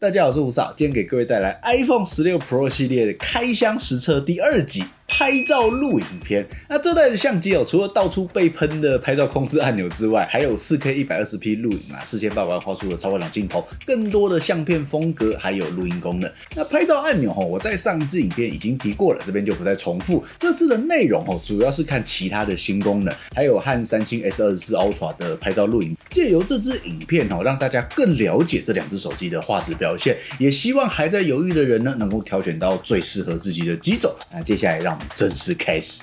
大家好，我是吴少，今天给各位带来 iPhone 16 Pro 系列的开箱实测第2集。拍照录影片，那这代的相机除了到处被喷的拍照控制按钮之外，还有 4K 120p 录影4800万画素的超广角镜头，更多的相片风格，还有录音功能。那拍照按钮我在上一支影片已经提过了，这边就不再重复。这次的内容主要是看其他的新功能，还有和三星 S24 Ultra 的拍照录影，借由这支影片让大家更了解这2只手机的画质表现，也希望还在犹豫的人呢能够挑选到最适合自己的机种。那接下来让我们正式开始。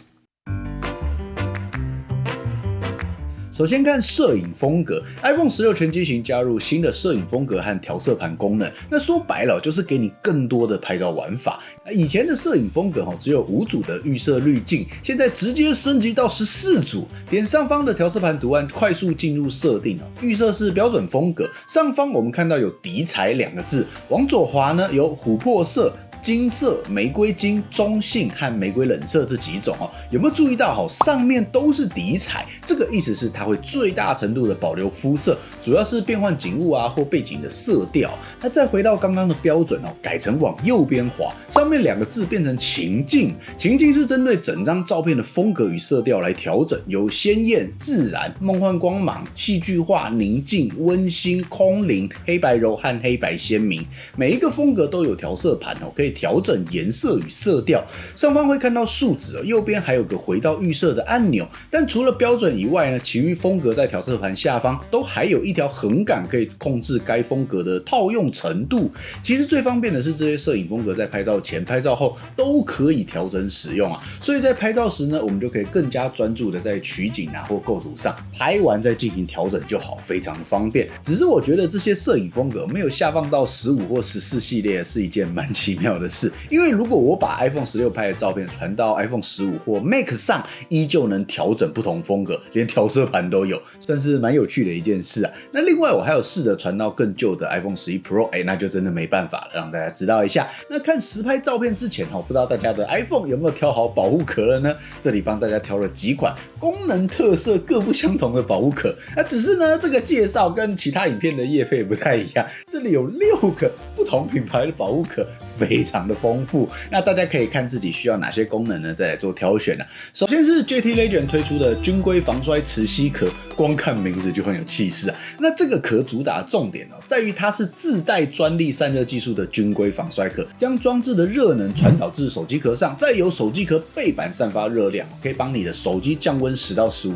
首先看摄影风格 ，iPhone 16全机型加入新的摄影风格和调色盘功能。那说白了就是给你更多的拍照玩法。以前的摄影风格只有5组的预设滤镜，现在直接升级到14组。点上方的调色盘图案，快速进入设定。预设是标准风格，上方我们看到有底彩2个字，往左滑呢有琥珀色、金色、玫瑰金、中性和玫瑰冷色这几种有没有注意到上面都是底彩？这个意思是它会最大程度的保留肤色，主要是变换景物或背景的色调。那再回到刚刚的标准改成往右边滑，上面2个字变成情境。情境是针对整张照片的风格与色调来调整，有鲜艳、自然、梦幻光芒、戏剧化、宁静、温馨、空灵、黑白柔和黑白鲜明。每一个风格都有调色盘可以调整颜色与色调，上方会看到数值，右边还有个回到预设的按钮。但除了标准以外呢，其余风格在调色盘下方都还有一条横杆，可以控制该风格的套用程度。其实最方便的是这些摄影风格在拍照前、拍照后都可以调整使用所以在拍照时呢，我们就可以更加专注的在取景或构图上，拍完再进行调整就好，非常的方便。只是我觉得这些摄影风格没有下放到15或14系列是一件蛮奇妙的事，因为如果我把 iPhone 16拍的照片传到 iPhone 15或 Mac 上，依旧能调整不同风格，连调色盘都有，算是蛮有趣的一件事那另外我还有试着传到更旧的 iPhone 11 Pro， 那就真的没办法了，让大家知道一下。那看实拍照片之前不知道大家的 iPhone 有没有挑好保护壳了呢？这里帮大家挑了几款功能特色各不相同的保护壳。只是呢，这个介绍跟其他影片的业配不太一样，这里有6个不同品牌的保护壳，非常的丰富。那大家可以看自己需要哪些功能呢，再来做挑选首先是 JT Legend 推出的军规防摔磁吸壳，光看名字就很有气势那这个壳主打的重点在于它是自带专利散热技术的军规防摔壳，将装置的热能传导至手机壳上，再由手机壳背板散发热量，可以帮你的手机降温10到15%。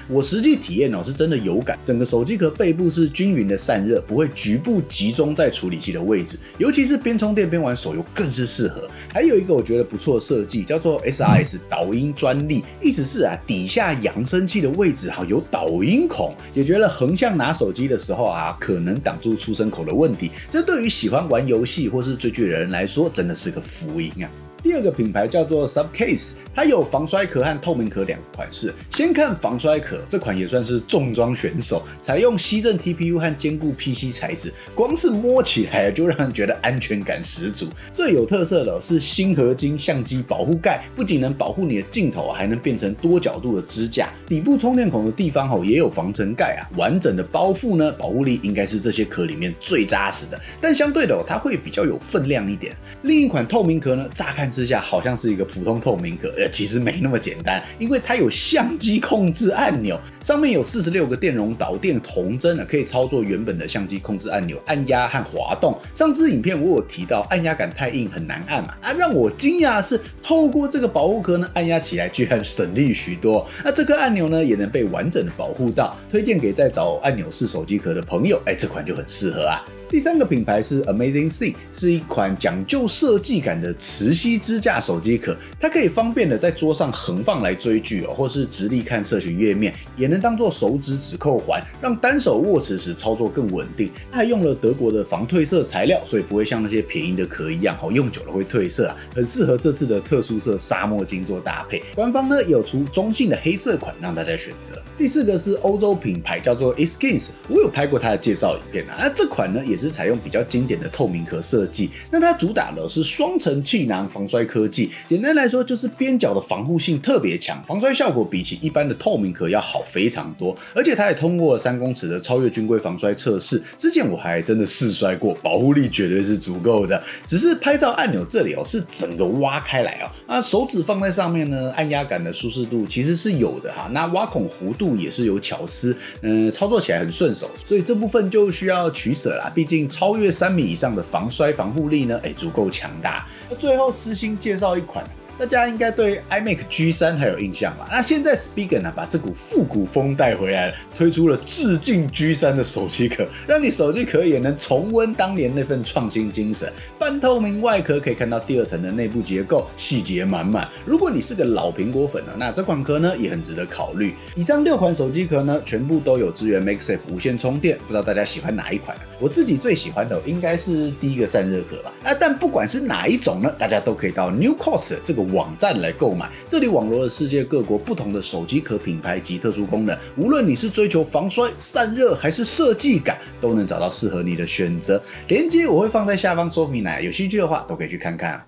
我实际体验是真的有感，整个手机壳背部是均匀的散热，不会局部集中在处理器的位置，尤其是边充电边玩手游更是适合。还有一个我觉得不错的设计，叫做 SRS 导音专利，意思是底下扬声器的位置有导音孔，解决了横向拿手机的时候可能挡住出声口的问题。这对于喜欢玩游戏或是追剧的人来说，真的是个福音第2个品牌叫做 Subcase， 它有防摔壳和透明壳2个款式。先看防摔壳，这款也算是重装选手，采用吸震 TPU 和坚固 PC 材质，光是摸起来就让人觉得安全感十足。最有特色的是锌合金相机保护盖，不仅能保护你的镜头，还能变成多角度的支架。底部充电孔的地方也有防尘盖完整的包覆呢，保护力应该是这些壳里面最扎实的。但相对的它会比较有分量一点。另一款透明壳呢，乍看之下好像是一个普通透明壳，其实没那么简单，因为它有相机控制按钮，上面有46个电容导电铜针可以操作原本的相机控制按钮按压和滑动。上支影片我有提到按压感太硬很难按让我惊讶的是透过这个保护壳呢，按压起来居然省力许多。那这颗按钮呢也能被完整的保护到，推荐给在找按钮式手机壳的朋友，这款就很适合第3个品牌是 Amazing C， 是一款讲究设计感的磁吸支架手机壳，它可以方便的在桌上横放来追剧或是直立看社群页面，也能当做手指指扣环，让单手握持时操作更稳定。它还用了德国的防褪色材料，所以不会像那些便宜的壳一样用久了会褪色很适合这次的特殊色沙漠金做搭配。官方呢也有出中性的黑色款让大家选择。第4个是欧洲品牌叫做 Eskins， 我有拍过它的介绍影片那这款呢也是是采用比较经典的透明壳设计。那它主打的是双层气囊防摔科技，简单来说就是边角的防护性特别强，防摔效果比起一般的透明壳要好非常多。而且它也通过了3公尺的超越军规防摔测试，之前我还真的试摔过，保护力绝对是足够的。只是拍照按钮这里是整个挖开来手指放在上面呢，按压感的舒适度其实是有的那挖孔弧度也是有巧思，操作起来很顺手，所以这部分就需要取舍啦。毕竟超越3米以上的防摔防护力呢，足够强大。最后私心介绍一款。大家应该对 iMac G3 还有印象吧？那现在 Spigen 把这股复古风带回来了，推出了致敬 G3 的手机壳，让你手机壳也能重温当年那份创新精神。半透明外壳可以看到第2层的内部结构，细节满满。如果你是个老苹果粉那这款壳呢也很值得考虑。以上6款手机壳呢，全部都有支援 MagSafe 无线充电，不知道大家喜欢哪一款？我自己最喜欢的应该是第一个散热壳吧。但不管是哪一种呢，大家都可以到 NewCost 这个网站来购买，这里网罗了世界各国不同的手机壳品牌及特殊功能，无论你是追求防摔、散热还是设计感，都能找到适合你的选择。连结我会放在下方说明栏，有兴趣的话都可以去看看。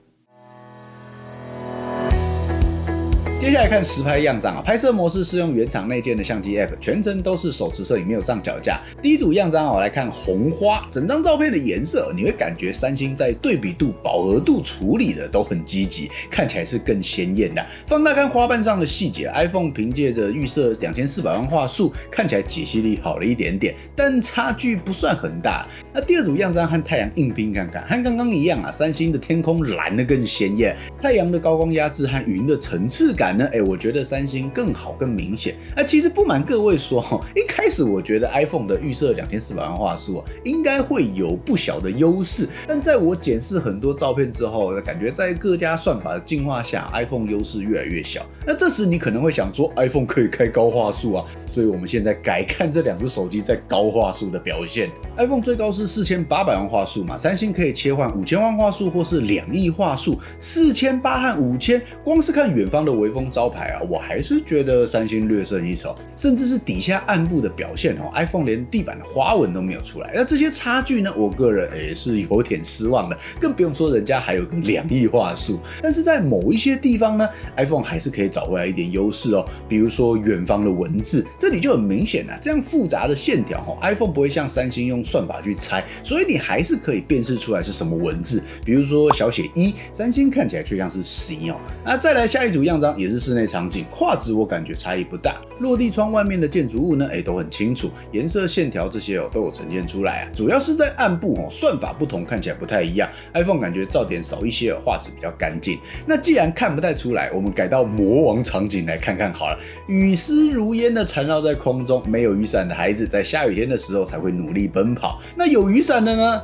接下来看实拍样张拍摄模式是用原厂内建的相机 App， 全程都是手持摄影，没有上脚架。第一组样张我来看红花，整张照片的颜色你会感觉三星在对比度、饱和度处理的都很积极，看起来是更鲜艳的。放大看花瓣上的细节 ，iPhone 凭借着预设2400万画素，看起来解析力好了一点点，但差距不算很大。那第二组样张和太阳硬拼看看，和刚刚一样三星的天空蓝的更鲜艳，太阳的高光压制和云的层次感呢，我觉得三星更好更明显。其实不瞒各位说，一开始我觉得 iPhone 的预设2400万画素应该会有不小的优势，但在我检视很多照片之后，感觉在各家算法的进化下 ，iPhone 优势越来越小。那这时你可能会想说 ，iPhone 可以开高画素所以我们现在改看这2只手机在高画素的表现。iPhone 最高是4800万画素嘛，三星可以切换5000万画素或是2亿画素，4800和5000，光是看远方的微风招牌我还是觉得三星略胜一筹，甚至是底下暗部的表现iPhone 连地板的花纹都没有出来。那这些差距呢，我个人也是有点失望的，更不用说人家还有个2亿画素。但是在某一些地方呢 ，iPhone 还是可以找回来一点优势比如说远方的文字，这里就很明显这样复杂的线条iPhone 不会像三星用算法去猜，所以你还是可以辨识出来是什么文字，比如说小写1，三星看起来却像是C那再来下一组样张也是室内场景，画质我感觉差异不大，落地窗外面的建筑物呢都很清楚，颜色线条这些都有呈现出来主要是在暗部算法不同，看起来不太一样。iPhone 感觉噪点少一些，画质比较干净。那既然看不太出来，我们改到魔王场景来看看好了。雨丝如烟的缠绕在空中，没有雨伞的孩子在下雨天的时候才会努力奔跑，那有雨伞的呢？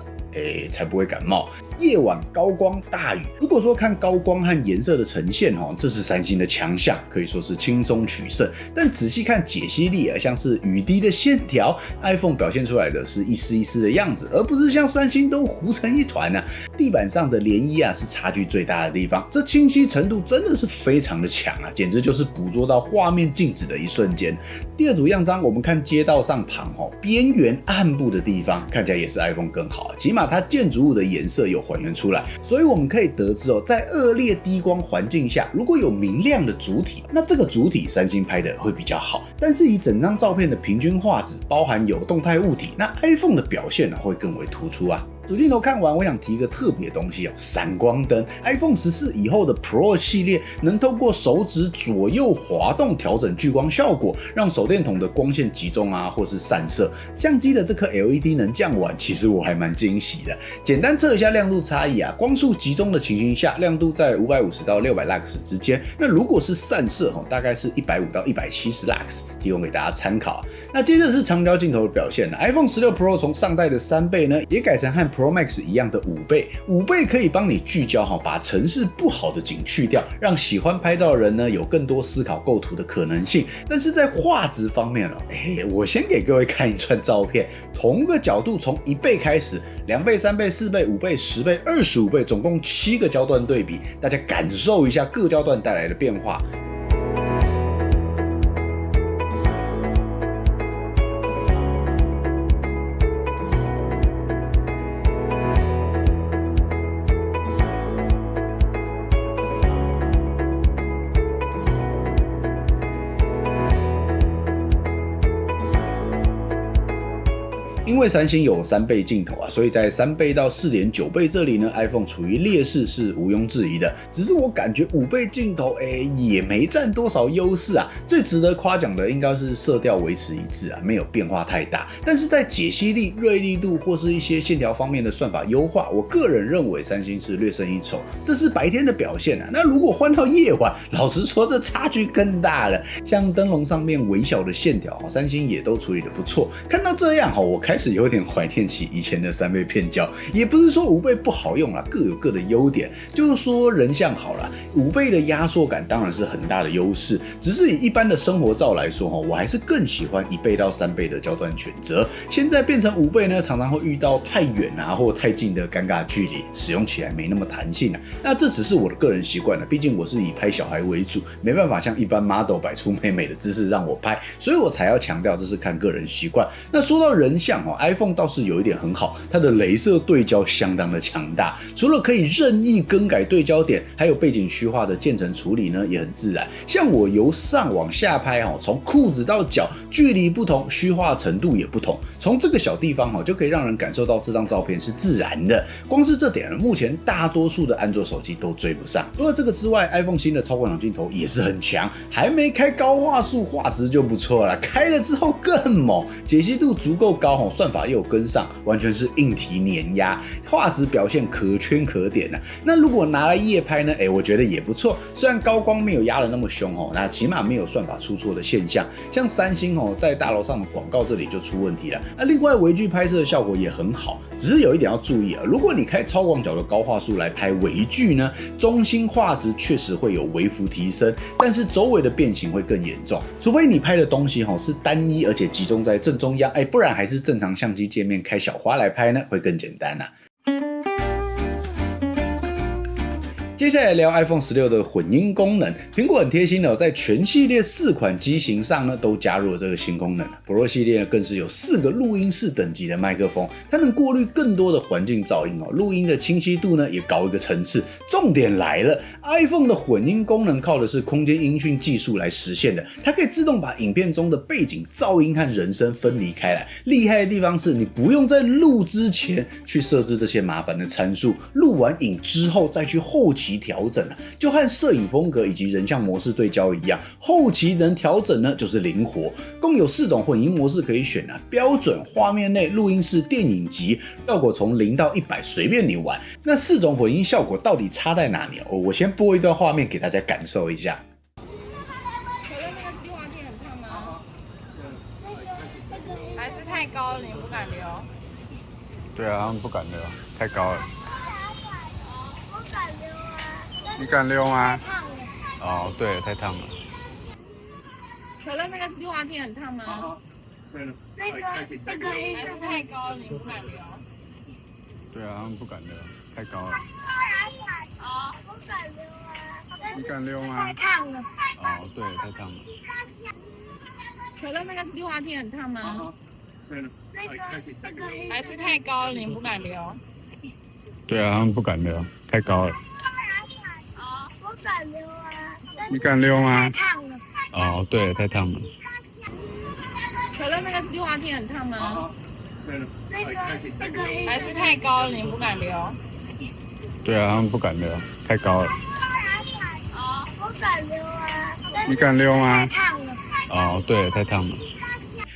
才不会感冒。夜晚高光大雨，如果说看高光和颜色的呈现这是三星的强项，可以说是轻松取胜。但仔细看解析力像是雨滴的线条 ，iPhone 表现出来的是一丝一丝的样子，而不是像三星都糊成一团地板上的涟漪是差距最大的地方，这清晰程度真的是非常的强简直就是捕捉到画面静止的一瞬间。第二组样张，我们看街道上旁边缘暗部的地方，看起来也是 iPhone 更好，起码它建筑物的颜色有还原出来，所以我们可以得知在恶劣低光环境下，如果有明亮的主体，那这个主体三星拍的会比较好。但是以整张照片的平均画质，包含有动态物体，那 iPhone 的表现会更为突出主镜头看完，我想提一个特别东西闪光灯。iPhone 14以后的 Pro 系列能透过手指左右滑动调整聚光效果，让手电筒的光线集中或是散射。相机的这颗 LED 能降完，其实我还蛮惊喜的。简单测一下亮度差异光束集中的情形下，亮度在550到600 lux 之间。那如果是散射大概是150到170 lux， 提供给大家参考。那接着是长焦镜头的表现iPhone 16 Pro 从上代的3倍呢，也改成和Pro Max 一样的5倍，5倍可以帮你聚焦把城市不好的景去掉，让喜欢拍照的人呢有更多思考构图的可能性。但是在画质方面我先给各位看一串照片，同个角度从1倍开始，2倍、3倍、4倍、5倍、10倍、25倍，总共7个焦段对比，大家感受一下各焦段带来的变化。因为三星有3倍镜头啊，所以在3倍到4.9倍这里呢 ，iPhone 处于劣势是毋庸置疑的。只是我感觉5倍镜头，也没占多少优势啊。最值得夸奖的应该是色调维持一致啊，没有变化太大。但是在解析力、锐利度或是一些线条方面的算法优化，我个人认为三星是略胜一筹。这是白天的表现啊，那如果换到夜晚，老实说这差距更大了。像灯笼上面微小的线条，三星也都处理得不错。看到这样，我开始有点怀念起以前的3倍片焦。也不是说5倍不好用啦，各有各的优点。就是说人像好了，5倍的压缩感当然是很大的优势。只是以一般的生活照来说，我还是更喜欢1倍到3倍的焦段选择。现在变成5倍呢，常常会遇到太远啊或太近的尴尬距离，使用起来没那么弹性啊。那这只是我的个人习惯了，毕竟我是以拍小孩为主，没办法像一般 model 摆出美美的姿势让我拍，所以我才要强调这是看个人习惯。那说到人像，iPhone 倒是有一点很好，它的雷射对焦相当的强大，除了可以任意更改对焦点，还有背景虚化的渐层处理呢，也很自然。像我由上往下拍，从裤子到脚距离不同，虚化程度也不同，从这个小地方就可以让人感受到这张照片是自然的。光是这点，目前大多数的安卓手机都追不上。除了这个之外 ，iPhone 新的超广角镜头也是很强，还没开高画素，画质就不错了，开了之后更猛，解析度足够高，算法又有跟上，完全是硬体碾压，画质表现可圈可点啊。那如果拿来夜拍呢？我觉得也不错。虽然高光没有压得那么凶那起码没有算法出错的现象。像三星在大楼上的广告这里就出问题了。那另外微距拍摄的效果也很好，只是有一点要注意啊，如果你开超广角的高画素来拍微距呢，中心画质确实会有微幅提升，但是周围的变形会更严重。除非你拍的东西是单一而且集中在正中央，不然还是正常相机界面开小花来拍呢，会更简单啊。接下来聊 iPhone 16的混音功能，苹果很贴心的在全系列4款机型上呢都加入了这个新功能。Pro 系列更是有4个录音室等级的麦克风，它能过滤更多的环境噪音录音的清晰度呢也高一个层次。重点来了 ，iPhone 的混音功能靠的是空间音讯技术来实现的，它可以自动把影片中的背景噪音和人声分离开来。厉害的地方是你不用在录之前去设置这些麻烦的参数，录完影之后再去后期调整就和摄影风格以及人像模式对焦一样，后期能调整呢就是灵活。共有4种混音模式可以选标准、画面内、录音室、电影级，效果从0到100随便你玩。那4种混音效果到底差在哪里我先播一段画面给大家感受一下。可乐那个溜滑梯很烫吗？还是太高了，你不敢溜？对啊，他们不敢溜，太高了。你敢溜吗？哦，对，太烫了。可乐那个溜滑梯很烫吗？那个还是太高了，你不敢溜？对啊，他们不敢溜，太高了。不敢溜啊！你敢溜吗？太烫了。哦，对，太烫了。可乐那个溜滑梯很烫吗？那个还是太高了，你不敢溜？对啊，他们不敢溜，太高了。不敢溜啊！你敢溜吗？太烫了。哦，对，太烫了。可乐那个溜滑梯很烫吗？那个还是太高了，你不敢溜？对啊，他们不敢溜，太高了。不敢溜啊！你敢溜吗？太烫了。哦，对，太烫了。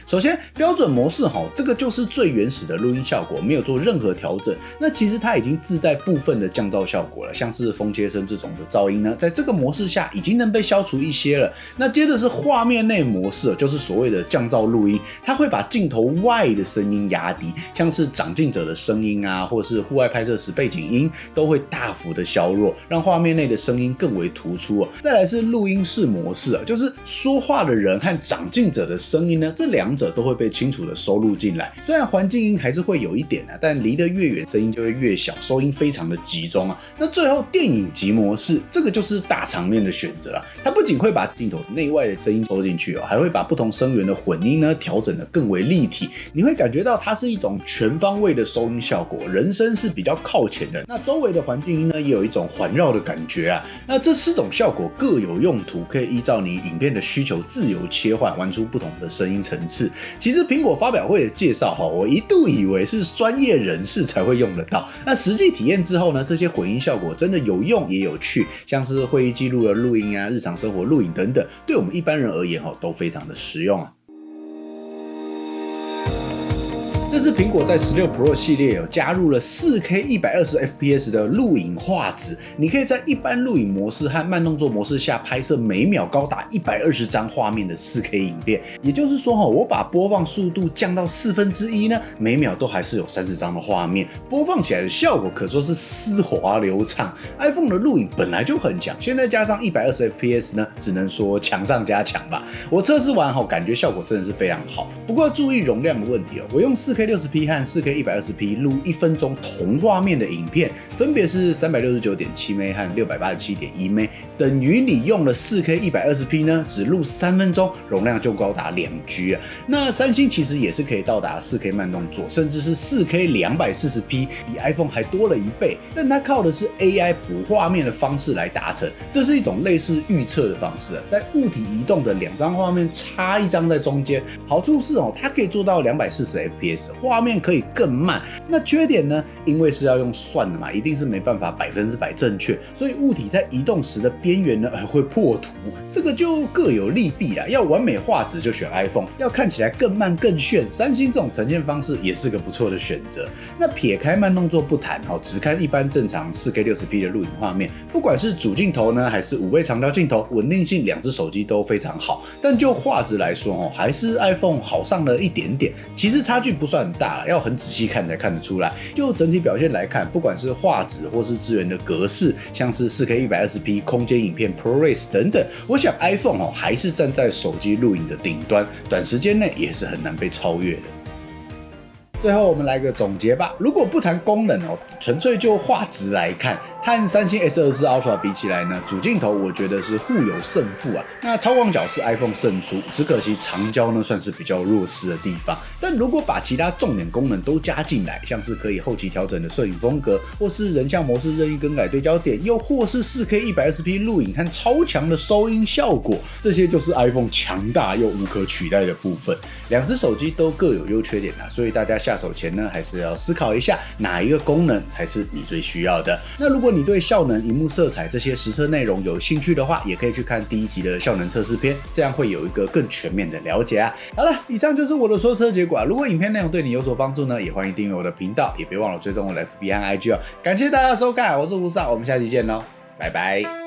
首先，标准模式这个就是最原始的录音效果，没有做任何调整。那其实它已经自带部分的降噪效果了，像是风切声这种的噪音呢，在这个模式下已经能被消除一些了。那接着是画面内模式，就是所谓的降噪录音，它会把镜头外的声音压低，像是长镜者的声音啊，或是户外拍摄时背景音，都会大幅的削弱，让画面内的声音更为突出。再来是录音室模式，就是说话的人和长镜者的声音呢，这两者都会被清楚的收录进来。虽然环境音还是会有一点但离得越远声音就会越小，收音非常的集中那最后电影级模式，这个就是大场面的选择它不仅会把镜头内外的声音收进去还会把不同声源的混音呢调整得更为立体。你会感觉到它是一种全方位的收音效果，人声是比较靠前的，那周围的环境音呢也有一种环绕的感觉那这4种效果各有用途，可以依照你影片的需求自由切换，玩出不同的声音层次。式。其实苹果发表会的介绍我一度以为是专业人士才会用得到，那实际体验之后呢，这些混音效果真的有用也有趣，像是会议记录的录音啊、日常生活录影等等，对我们一般人而言都非常的实用啊。这次苹果在16 Pro 系列有加入了 4K 120 FPS 的录影画质，你可以在一般录影模式和慢动作模式下拍摄每秒高达120张画面的 4K 影片。也就是说我把播放速度降到1/4呢，每秒都还是有30张的画面，播放起来的效果可说是丝滑流畅。iPhone 的录影本来就很强，现在加上120 FPS 呢，只能说强上加强吧。我测试完感觉效果真的是非常好，不过要注意容量的问题我用4K 60P 和 4K 120P 录1分钟同画面的影片，分别是 369.7 MB 和 687.1 MB， 等于你用了 4K 120P 呢，只录3分钟，容量就高达2G 啊。那三星其实也是可以到达 4K 慢动作，甚至是 4K 240P， 比 iPhone 还多了1倍，但它靠的是 AI 补画面的方式来达成，这是一种类似预测的方式在物体移动的2张画面插一张在中间，好处是它可以做到240 FPS， 画面可以更慢。那缺点呢？因为是要用算的嘛，一定是没办法100%正确，所以物体在移动时的边缘呢会破图，这个就各有利弊啦。要完美画质就选 iPhone， 要看起来更慢更炫，三星这种呈现方式也是个不错的选择。那撇开慢动作不谈只看一般正常 4K 60P 的录影画面，不管是主镜头呢还是5倍长焦镜头，稳定性2只手机都非常好。但就画质来说还是 iPhone 好上了一点点，其实差距不算很大，要很仔细看才看得出来。就整体表现来看，不管是画质或是资源的格式，像是 4K 120P 空间影片 ProRes 等等，我想 iPhone 还是站在手机录影的顶端，短时间内也是很难被超越的。最后我们来个总结吧。如果不谈功能纯粹就画质来看，和三星 S24 Ultra 比起来呢，主镜头我觉得是互有胜负啊。那超广角是 iPhone 胜出，只可惜长焦呢算是比较弱势的地方。但如果把其他重点功能都加进来，像是可以后期调整的摄影风格，或是人像模式任意更改对焦点，又或是 4K 120P 录影和超强的收音效果，这些就是 iPhone 强大又无可取代的部分。两只手机都各有优缺点所以大家下手前呢，还是要思考一下哪一个功能才是你最需要的。那如果你对效能、萤幕色彩这些实测内容有兴趣的话，也可以去看第1集的效能测试片，这样会有一个更全面的了解啊。好了，以上就是我的说车结果如果影片内容对你有所帮助呢，也欢迎订阅我的频道，也别忘了追踪我的 FB 和 IG 感谢大家的收看，我是吴少，我们下期见喽，拜拜。